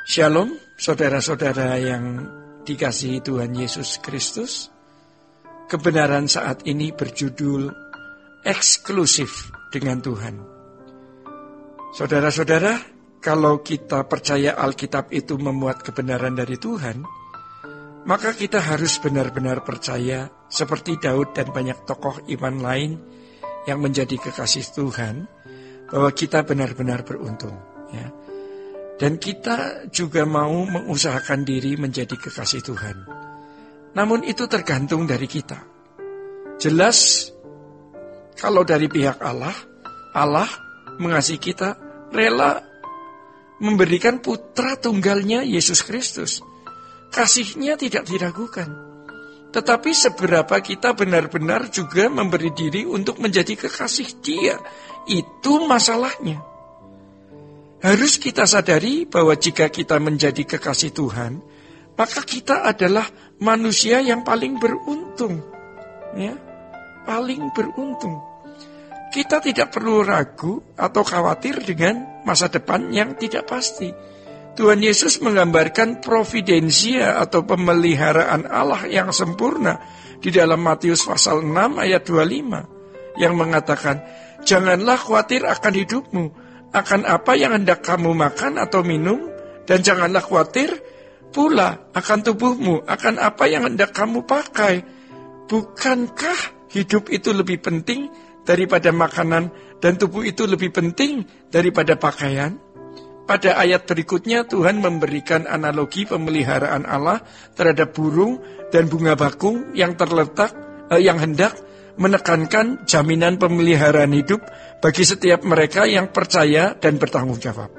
Shalom, saudara-saudara yang dikasihi Tuhan Yesus Kristus. Kebenaran saat ini berjudul eksklusif dengan Tuhan. Saudara-saudara, kalau kita percaya Alkitab itu memuat kebenaran dari Tuhan, maka kita harus benar-benar percaya seperti Daud dan banyak tokoh iman lain yang menjadi kekasih Tuhan, bahwa kita benar-benar beruntung, ya. Dan kita juga mau mengusahakan diri menjadi kekasih Tuhan. Namun itu tergantung dari kita. Jelas, kalau dari pihak Allah mengasihi kita, rela memberikan putra tunggalnya Yesus Kristus. Kasihnya tidak diragukan. Tetapi seberapa kita benar-benar juga memberi diri untuk menjadi kekasih Dia, itu masalahnya. Harus kita sadari bahwa jika kita menjadi kekasih Tuhan, maka kita adalah manusia yang paling beruntung. Ya, paling beruntung. Kita tidak perlu ragu atau khawatir dengan masa depan yang tidak pasti. Tuhan Yesus menggambarkan providensia atau pemeliharaan Allah yang sempurna di dalam Matius pasal 6 ayat 25 yang mengatakan, "Janganlah khawatir akan hidupmu, akan apa yang hendak kamu makan atau minum, dan janganlah khawatir pula akan tubuhmu, akan apa yang hendak kamu pakai. Bukankah hidup itu lebih penting daripada makanan, dan tubuh itu lebih penting daripada pakaian?" Pada ayat berikutnya Tuhan memberikan analogi pemeliharaan Allah terhadap burung dan bunga bakung yang hendak menekankan jaminan pemeliharaan hidup bagi setiap mereka yang percaya dan bertanggung jawab.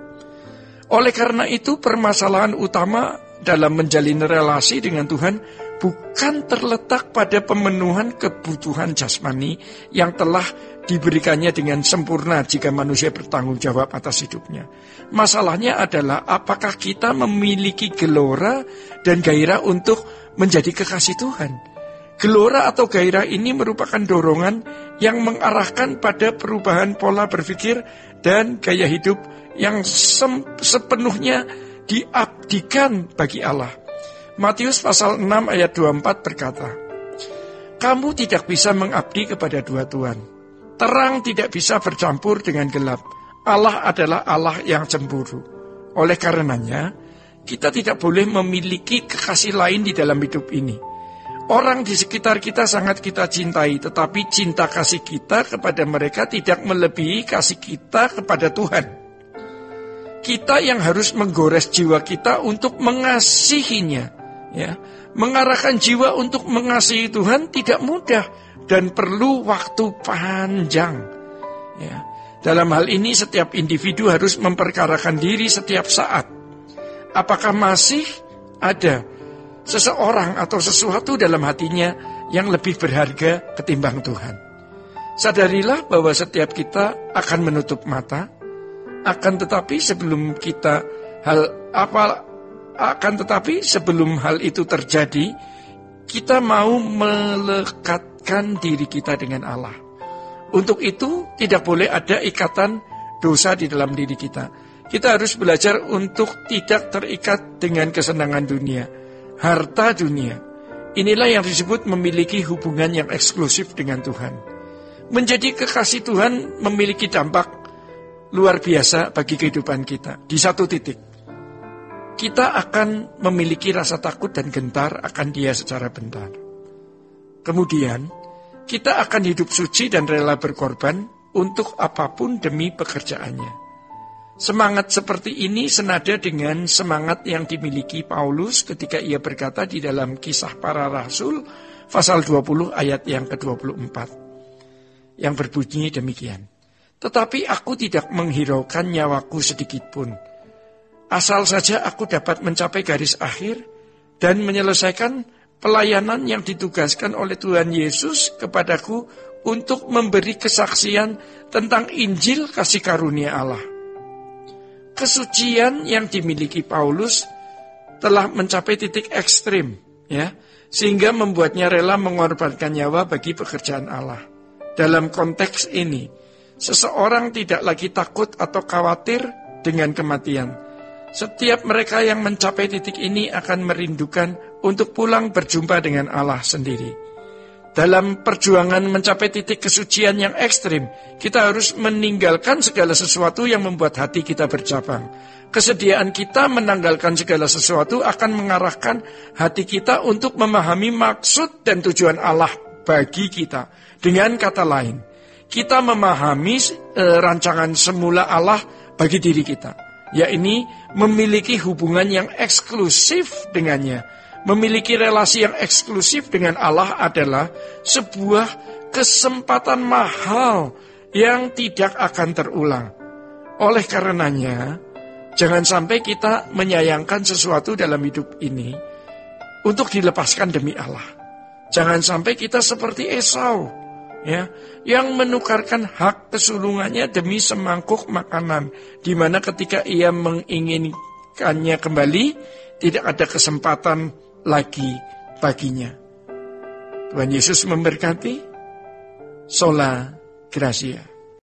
Oleh karena itu, permasalahan utama dalam menjalin relasi dengan Tuhan bukan terletak pada pemenuhan kebutuhan jasmani yang telah diberikannya dengan sempurna jika manusia bertanggung jawab atas hidupnya. Masalahnya adalah apakah kita memiliki gelora dan gairah untuk menjadi kekasih Tuhan. Gelora atau gairah ini merupakan dorongan yang mengarahkan pada perubahan pola berpikir dan gaya hidup yang sepenuhnya diabdikan bagi Allah. Matius pasal 6 ayat 24 berkata, "Kamu tidak bisa mengabdi kepada dua tuan. Terang tidak bisa bercampur dengan gelap. Allah adalah Allah yang cemburu. Oleh karenanya, kita tidak boleh memiliki kekasih lain di dalam hidup ini. Orang di sekitar kita sangat kita cintai, tetapi cinta kasih kita kepada mereka tidak melebihi kasih kita kepada Tuhan. Kita yang harus menggores jiwa kita untuk mengasihinya, ya. Mengarahkan jiwa untuk mengasihi Tuhan tidak mudah dan perlu waktu panjang, ya. Dalam hal ini setiap individu harus memperkarakan diri setiap saat. Apakah masih ada seseorang atau sesuatu dalam hatinya yang lebih berharga ketimbang Tuhan? Sadarilah bahwa setiap kita akan menutup mata, akan tetapi sebelum hal itu terjadi, kita mau melekatkan diri kita dengan Allah. Untuk itu tidak boleh ada ikatan dosa di dalam diri kita. Kita harus belajar untuk tidak terikat dengan kesenangan dunia, harta dunia. Inilah yang disebut memiliki hubungan yang eksklusif dengan Tuhan. Menjadi kekasih Tuhan memiliki dampak luar biasa bagi kehidupan kita. Di satu titik, kita akan memiliki rasa takut dan gentar akan Dia secara bentar. Kemudian, kita akan hidup suci dan rela berkorban untuk apapun demi pekerjaannya. Semangat seperti ini senada dengan semangat yang dimiliki Paulus ketika ia berkata di dalam Kisah Para Rasul pasal 20 ayat yang ke-24 yang berbunyi demikian. "Tetapi aku tidak menghiraukan nyawaku sedikitpun. Asal saja aku dapat mencapai garis akhir dan menyelesaikan pelayanan yang ditugaskan oleh Tuhan Yesus kepadaku untuk memberi kesaksian tentang Injil kasih karunia Allah." Kesucian yang dimiliki Paulus telah mencapai titik ekstrim, ya, sehingga membuatnya rela mengorbankan nyawa bagi pekerjaan Allah. Dalam konteks ini, seseorang tidak lagi takut atau khawatir dengan kematian. Setiap mereka yang mencapai titik ini akan merindukan untuk pulang berjumpa dengan Allah sendiri. Dalam perjuangan mencapai titik kesucian yang ekstrim, kita harus meninggalkan segala sesuatu yang membuat hati kita bercabang. Kesediaan kita menanggalkan segala sesuatu akan mengarahkan hati kita untuk memahami maksud dan tujuan Allah bagi kita. Dengan kata lain, kita memahami rancangan semula Allah bagi diri kita, yaitu memiliki hubungan yang eksklusif dengannya. Memiliki relasi yang eksklusif dengan Allah adalah sebuah kesempatan mahal yang tidak akan terulang. Oleh karenanya, jangan sampai kita menyayangkan sesuatu dalam hidup ini untuk dilepaskan demi Allah. Jangan sampai kita seperti Esau, ya, yang menukarkan hak kesulungannya demi semangkuk makanan, di mana ketika ia menginginkannya kembali, tidak ada kesempatan lagi baginya. Tuhan Yesus memberkati. Sola Gracia.